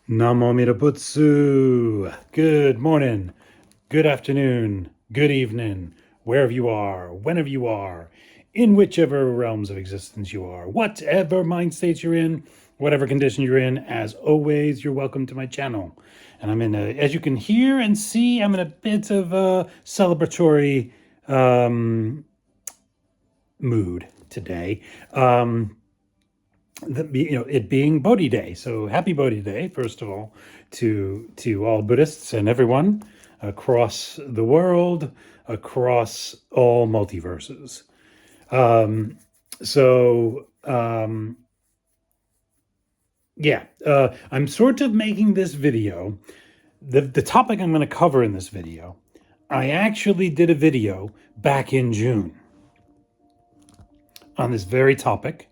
Namo Mirabutsu. Good morning, good afternoon, good evening, wherever you are, whenever you are, in whichever realms of existence you are, whatever mind states you're in, whatever condition you're in. As always, you're welcome to my channel. And as you can hear and see, I'm in a bit of a celebratory mood today. It being Bodhi Day. So happy Bodhi Day, first of all, to all Buddhists and everyone across the world, across all multiverses. So yeah, I'm sort of making this video. The topic I'm going to cover in this video, I actually did a video back in June on this very topic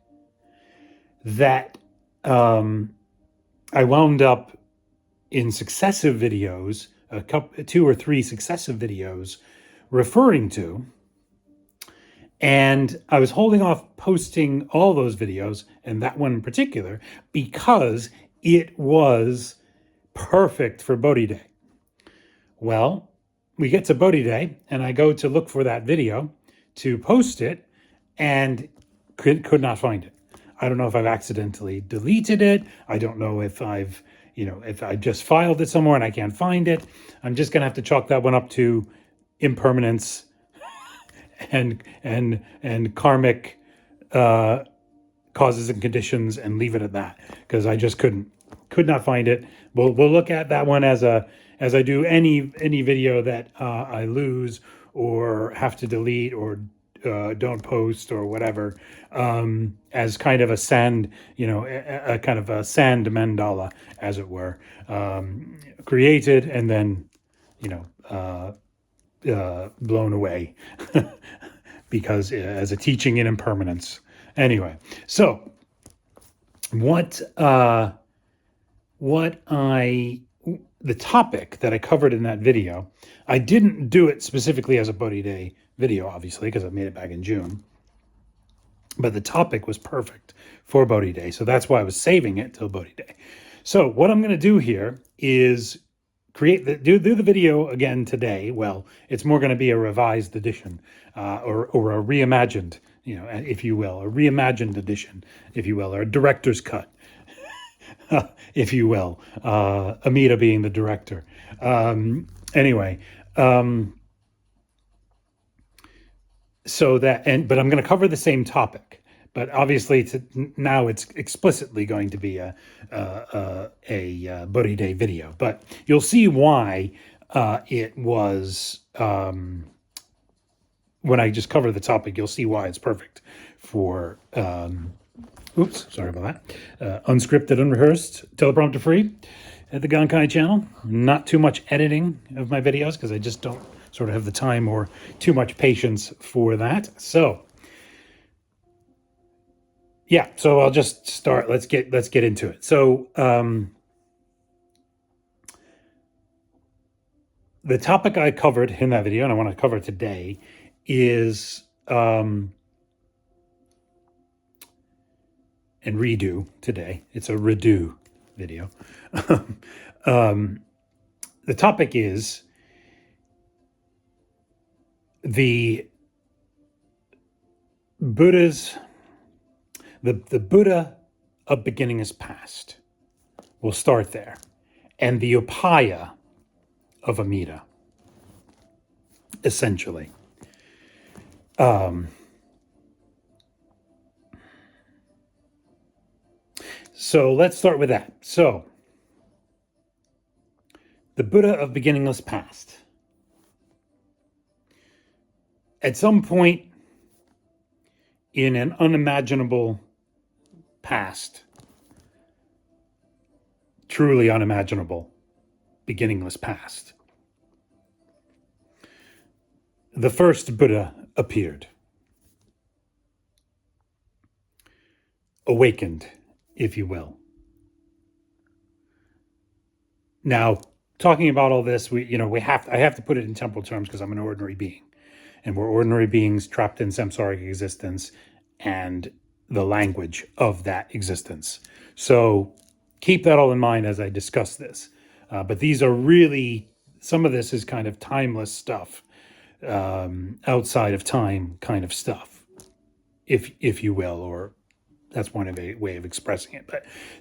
that I wound up in successive videos, two or three successive videos, referring to. And I was holding off posting all those videos, and that one in particular, because it was perfect for Bodhi Day. Well, we get to Bodhi Day, and I go to look for that video to post it, and could not find it. I don't know if I've accidentally deleted it. I don't know if if I just filed it somewhere and I can't find it. I'm just gonna have to chalk that one up to impermanence and karmic causes and conditions, and leave it at that, because I just could not find it. We'll look at that one as I do any video that I lose or have to delete or don't post or whatever, as kind of a sand, a kind of a sand mandala, as it were, created and then, blown away because as a teaching in impermanence. Anyway, so the topic that I covered in that video, I didn't do it specifically as a Bodhi Day video, obviously, because I made it back in June. But the topic was perfect for Bodhi Day, so that's why I was saving it till Bodhi Day. So what I'm going to do here is do the video again today. Well, it's more going to be a revised edition, or a reimagined, if you will, a reimagined edition, if you will, or a director's cut, if you will, Amita being the director. Anyway, but I'm going to cover the same topic, but obviously now it's explicitly going to be a Bodhi Day video. But you'll see why it was, when I just cover the topic, you'll see why it's perfect for, oops, sorry about that, unscripted, unrehearsed, teleprompter free at the Gankai channel. Not too much editing of my videos, because I just don't sort of have the time or too much patience for that. So yeah, so I'll just start. Let's get into it. So the topic I covered in that video, and I want to cover today, is and redo today. It's a redo video. The topic is the Buddha's, the Buddha of Beginningless past. We'll start there. And the Upaya of Amita, essentially. So let's start with that. So, the Buddha of Beginningless past. At some point in an unimaginable past, truly unimaginable, beginningless past, the first Buddha appeared, awakened, if you will. Now, talking about all this, I have to put it in temporal terms, because I'm an ordinary being, and we're ordinary beings trapped in samsaric existence and the language of that existence. So keep that all in mind as I discuss this. But these are really, some of this is kind of timeless stuff, outside of time kind of stuff, if you will, or that's one of a way of expressing it.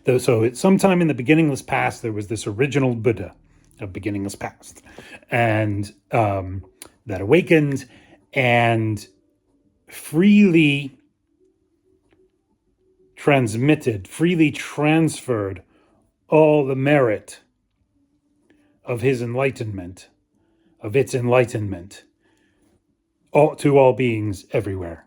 But sometime in the beginningless past, there was this original Buddha of beginningless past, and that awakened and freely transferred all the merit of its enlightenment, to all beings everywhere.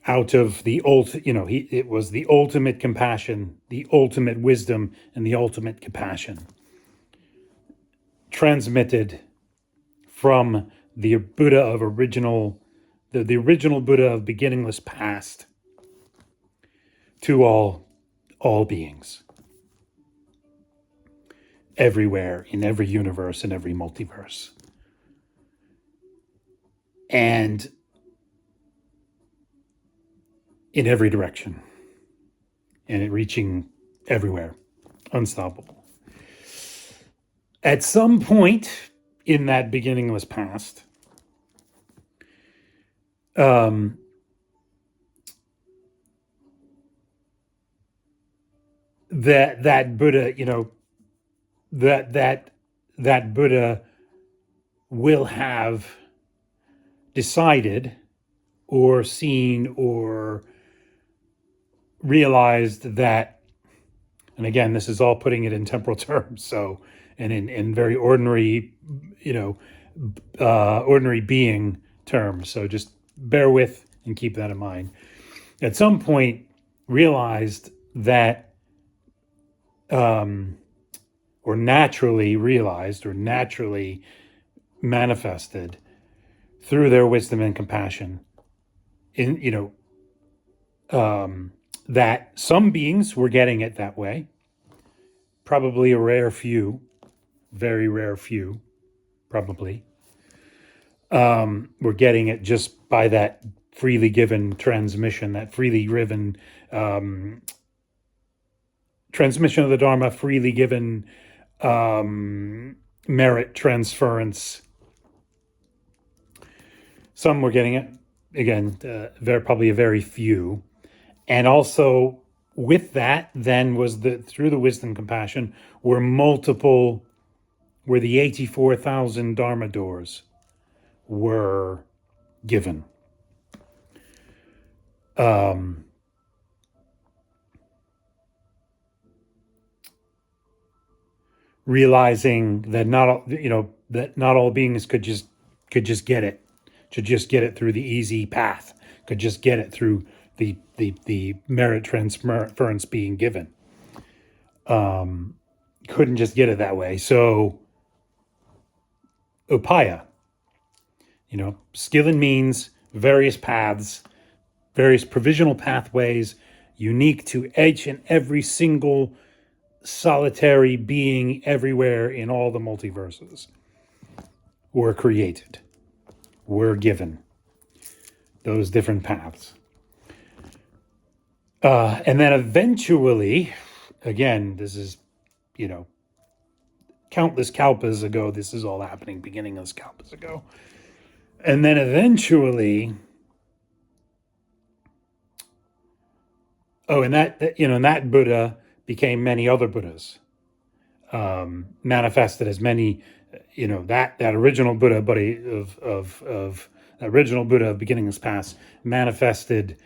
Out of the it was the ultimate compassion, the ultimate wisdom, and the ultimate compassion transmitted from the Buddha of original, the original Buddha of beginningless past to all beings everywhere, in every universe, in every multiverse. And in every direction, and it reaching everywhere, unstoppable. At some point in that beginningless past, that Buddha, that Buddha will have decided or seen or realized that, and again, this is all putting it in temporal terms, so, and in very ordinary, ordinary being terms, so just bear with and keep that in mind. At some point, realized that, or naturally realized, or naturally manifested through their wisdom and compassion, that some beings were getting it that way. Probably a rare few, very rare few, probably, were getting it just by that freely given transmission, that freely given transmission of the Dharma, freely given merit transference. Some were getting it, again, probably a very few. And also with that, then was through the wisdom compassion were the 84,000 Dharma doors were given. Realizing that not all beings could just get it, should just get it through the easy path, could just get it through the merit transference being given. Couldn't just get it that way. So Upaya, skill and means, various paths, various provisional pathways, unique to each and every single solitary being everywhere in all the multiverses, were created, were given those different paths. And then eventually, again, this is, countless kalpas ago, this is all happening, beginningless kalpas ago. And then eventually, and that Buddha became many other Buddhas, manifested as many, that original Buddha, Bodhi of original Buddha of beginningless past, manifested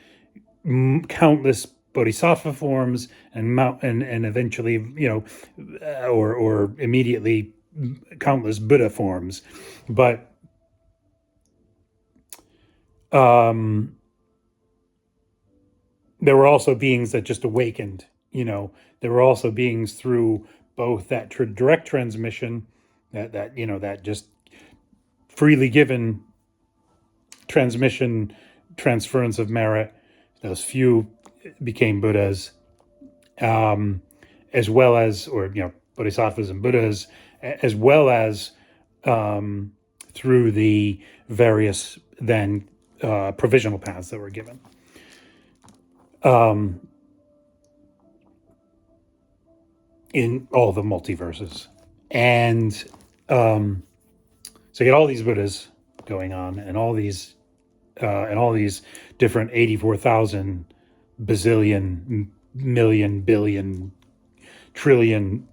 countless bodhisattva forms and eventually, or immediately countless Buddha forms. But there were also beings that just awakened. There were also beings through both that direct transmission, that just freely given transference of merit. Those few became Buddhas, as well as, bodhisattvas and Buddhas, as well as through the various then provisional paths that were given. in all the multiverses. And so you get all these Buddhas going on, and all these different 84,000 bazillion, million, billion, trillion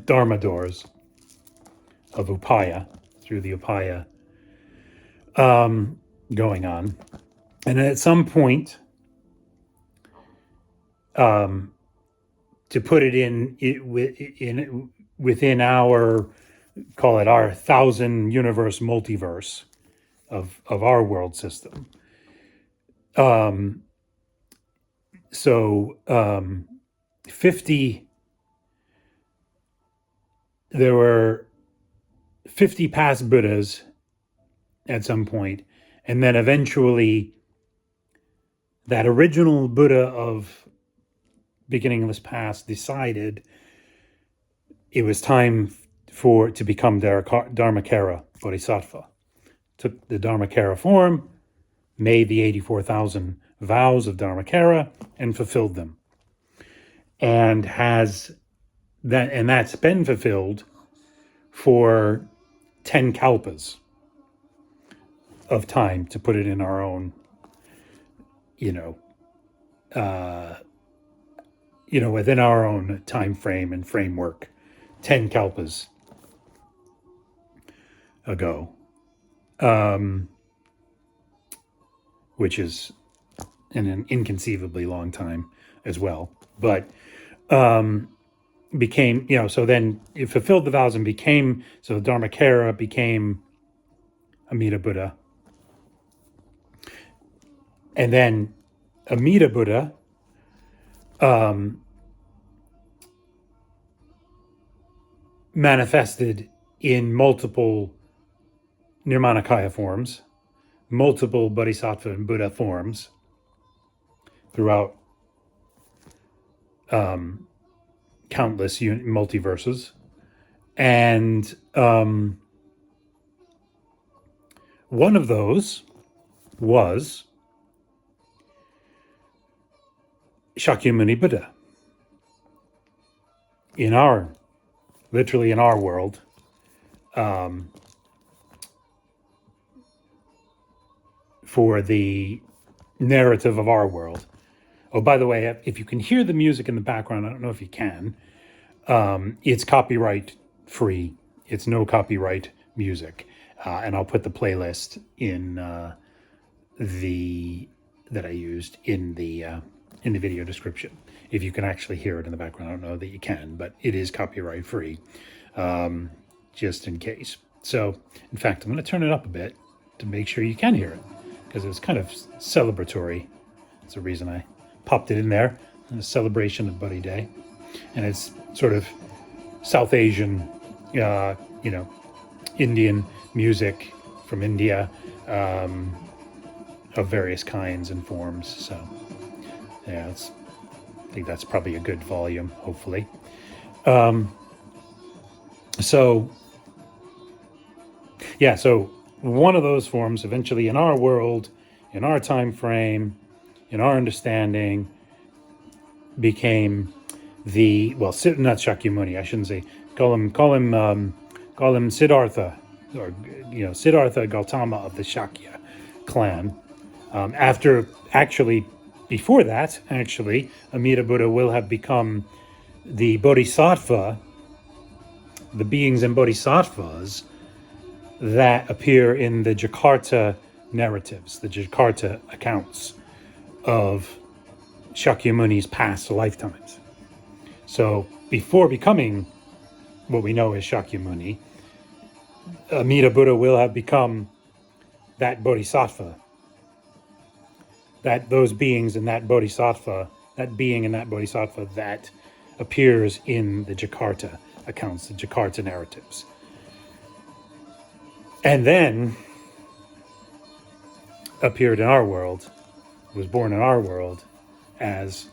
Dharma doors of Upaya, through the Upaya, going on. And then at some point, to put it within our, call it our 1,000 universe multiverse of our world system. So 50, there were 50 past Buddhas at some point, and then eventually that original Buddha of Beginningless past decided it was time to become Dharmakara Bodhisattva. Took the Dharmakara form, made the 84,000 vows of Dharmakara, and fulfilled them. And that's been fulfilled for 10 kalpas of time, to put it in our own, within our own time frame and framework, 10 kalpas ago, which is an inconceivably long time as well. But became, so then it fulfilled the vows and became, so Dharmakara became Amida Buddha. And then Amida Buddha manifested in multiple Nirmanakaya forms, multiple Bodhisattva and Buddha forms throughout countless multiverses. And one of those was Shakyamuni Buddha. Literally in our world, for the narrative of our world. Oh, by the way, if you can hear the music in the background, I don't know if you can, it's copyright free. It's no copyright music. And I'll put the playlist in that I used in the video description. If you can actually hear it in the background, I don't know that you can, but it is copyright free, just in case. So, in fact, I'm going to turn it up a bit to make sure you can hear it, because it's kind of celebratory. That's the reason I popped it in there, in a celebration of Bodhi Day. And it's sort of South Asian, Indian music from India, of various kinds and forms. So, yeah, I think that's probably a good volume, hopefully. So one of those forms eventually in our world, in our time frame, in our understanding, became not Shakyamuni, I shouldn't say, call him Siddhartha, or Siddhartha Gautama of the Shakya clan. Before that, Amida Buddha will have become the Bodhisattva, the beings and Bodhisattvas that appear in the Jakarta narratives, the Jakarta accounts of Shakyamuni's past lifetimes. So before becoming what we know as Shakyamuni, Amida Buddha will have become that Bodhisattva, those beings and that Bodhisattva, that being and that Bodhisattva that appears in the Jakarta accounts, the Jakarta narratives. And then appeared in our world, was born in our world as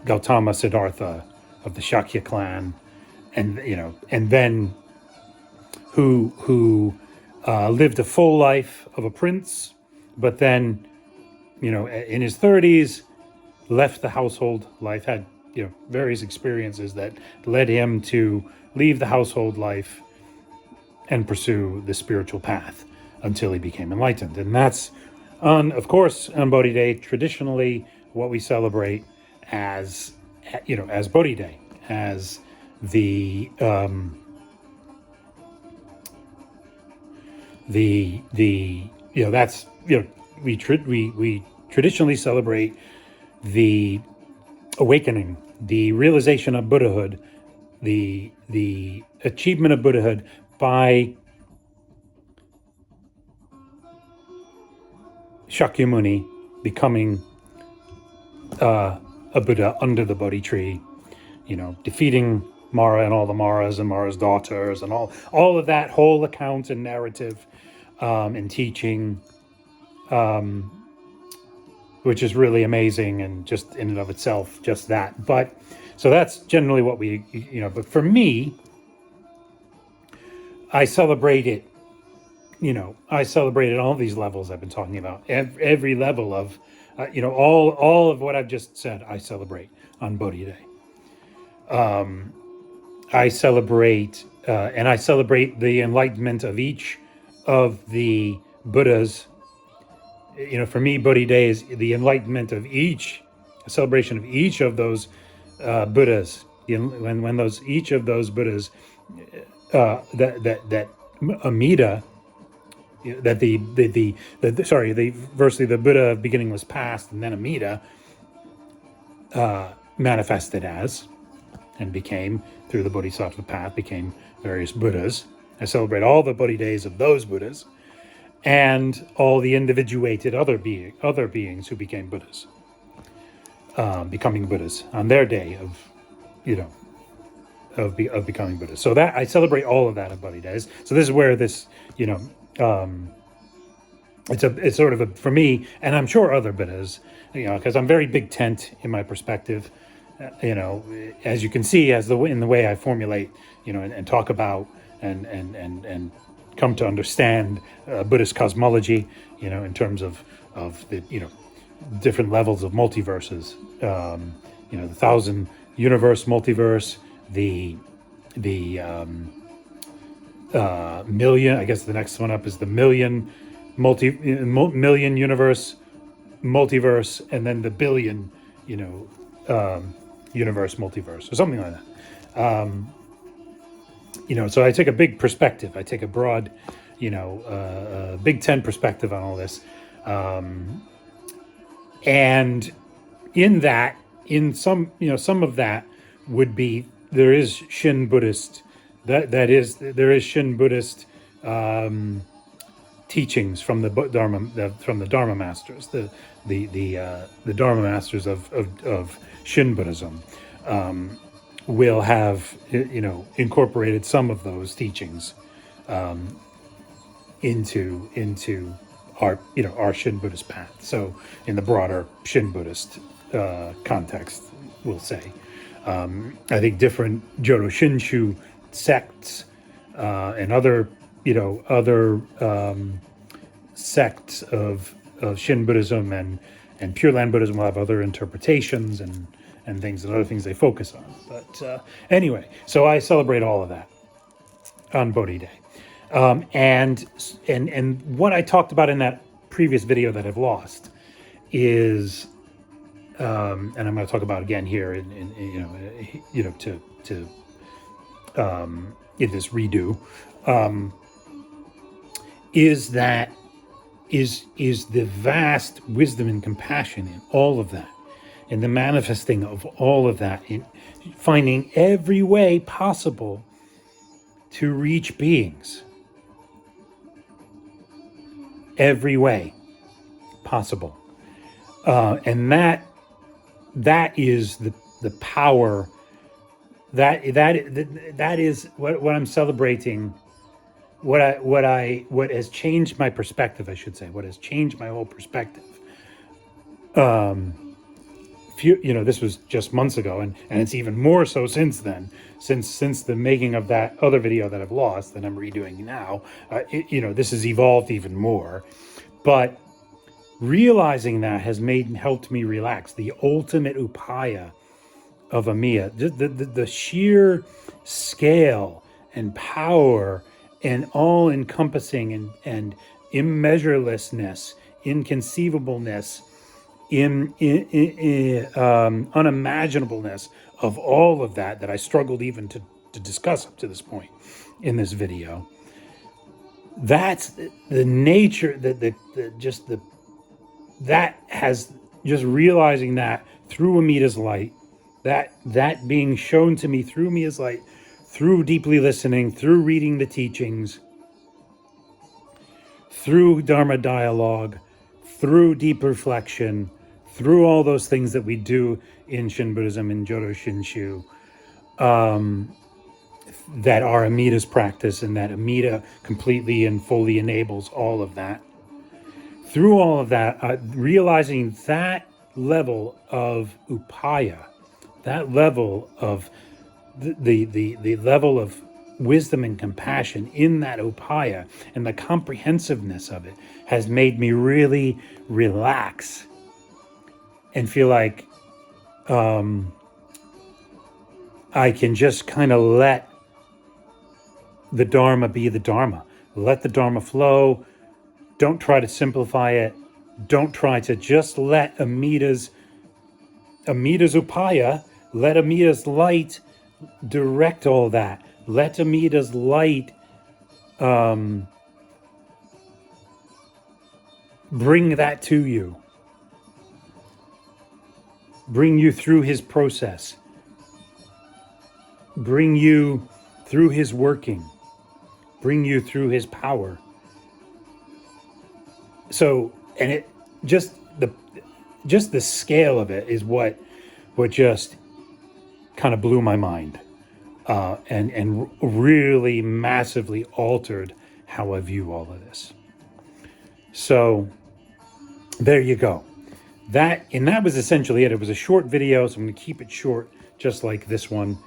Gautama Siddhartha of the Shakya clan, and then who lived a full life of a prince, but then in his 30s left the household life, had various experiences that led him to leave the household life and pursue the spiritual path until he became enlightened. And that's, of course, on Bodhi Day, traditionally what we celebrate as, as Bodhi Day, as the that's we traditionally celebrate the awakening, the realization of Buddhahood, the achievement of Buddhahood by Shakyamuni becoming a Buddha under the Bodhi tree, defeating Mara and all the Maras and Mara's daughters and all of that whole account and narrative and teaching, which is really amazing and just in and of itself, just that. But so that's generally what we, but for me, I celebrate it, I celebrate all these levels I've been talking about. Every level of, all of what I've just said, I celebrate on Bodhi Day. I celebrate, and I celebrate the enlightenment of each of the Buddhas. For me, Bodhi Day is the enlightenment of a celebration of each of those Buddhas. When each of those Buddhas, that Amida, that firstly the Buddha of beginningless past, and then Amida manifested as, and became, through the Bodhisattva path, became various Buddhas. I celebrate all the Bodhi days of those Buddhas, and all the individuated other beings who became Buddhas, becoming Buddhas on their day of becoming Buddhas. So that I celebrate all of that on Bodhi days. So this is where this, it's sort of for me, and I'm sure other Buddhas, because I'm very big tent in my perspective. As you can see, in the way I formulate, and talk about and come to understand Buddhist cosmology, in terms of the different levels of multiverses, the 1,000 universe multiverse, the million. I guess the next one up is the million million universe multiverse, and then the billion, universe multiverse, or something like that. So I take a big perspective. I take a broad, Big Ten perspective on all this. And in that, some of that would be, there is Shin Buddhist, there is Shin Buddhist teachings from the Dharma masters, the Dharma masters of Shin Buddhism. Will have incorporated some of those teachings into our Shin Buddhist path. So in the broader Shin Buddhist context, we'll say, I think different Jodo Shinshu sects and other sects of Shin Buddhism and Pure Land Buddhism will have other interpretations and things and other things they focus on. But anyway, so I celebrate all of that on Bodhi Day. And what I talked about in that previous video that I've lost is, and I'm going to talk about again here in this redo, is the vast wisdom and compassion in all of that, in the manifesting of all of that, in finding every way possible to reach beings. Every way possible. And that is the power, that is what I'm celebrating, what has changed my perspective, I should say, what has changed my whole perspective. This was just months ago, and it's even more so since then, since the making of that other video that I've lost that I'm redoing now. This has evolved even more, but realizing that has helped me relax. The ultimate upaya of Amida, the sheer scale and power and all encompassing and immeasurelessness, inconceivableness, unimaginableness of all of that I struggled even to discuss up to this point in this video. That's the nature that has just realizing that through Amida's light, that being shown to me through Amida's light, through deeply listening, through reading the teachings, through Dharma dialogue, through deep reflection, through all those things that we do in Shin Buddhism and Jodo Shinshu, that are Amida's practice, and that Amida completely and fully enables all of that. Through all of that, realizing that level of upaya, that level of the level of wisdom and compassion in that upaya, and the comprehensiveness of it has made me really relax and feel like I can just kind of let the Dharma be the Dharma. Let the Dharma flow. Don't try to simplify it. Don't try to just let Amida's upaya, let Amida's light direct all that. Let Amida's light bring that to you. Bring you through his process. Bring you through his working. Bring you through his power. So, and it just the scale of it is what just kind of blew my mind, and really massively altered how I view all of this. So there you go. That was essentially it. It was a short video, so I'm going to keep it short, just like this one,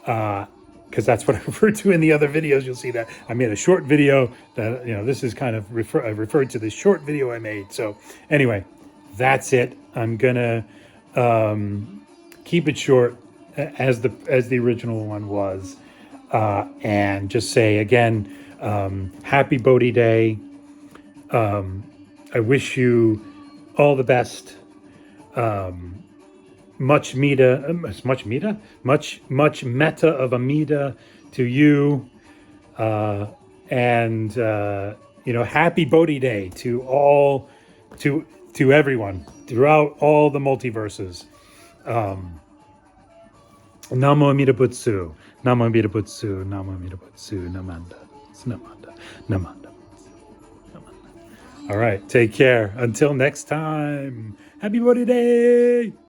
because that's what I referred to in the other videos. You'll see that I made a short video that, this is kind of I referred to this short video I made. So anyway, that's it. I'm gonna keep it short as the original one was, and just say again, happy Bodhi Day. I wish you all the best. Much metta of Amida to you, and happy Bodhi Day to all, to everyone throughout all the multiverses. Namo Amida Butsu, Namo Amida Butsu, Namo Amida Butsu, Namanda, Namanda, Namanda. All right, take care. Until next time, happy Bodhi Day.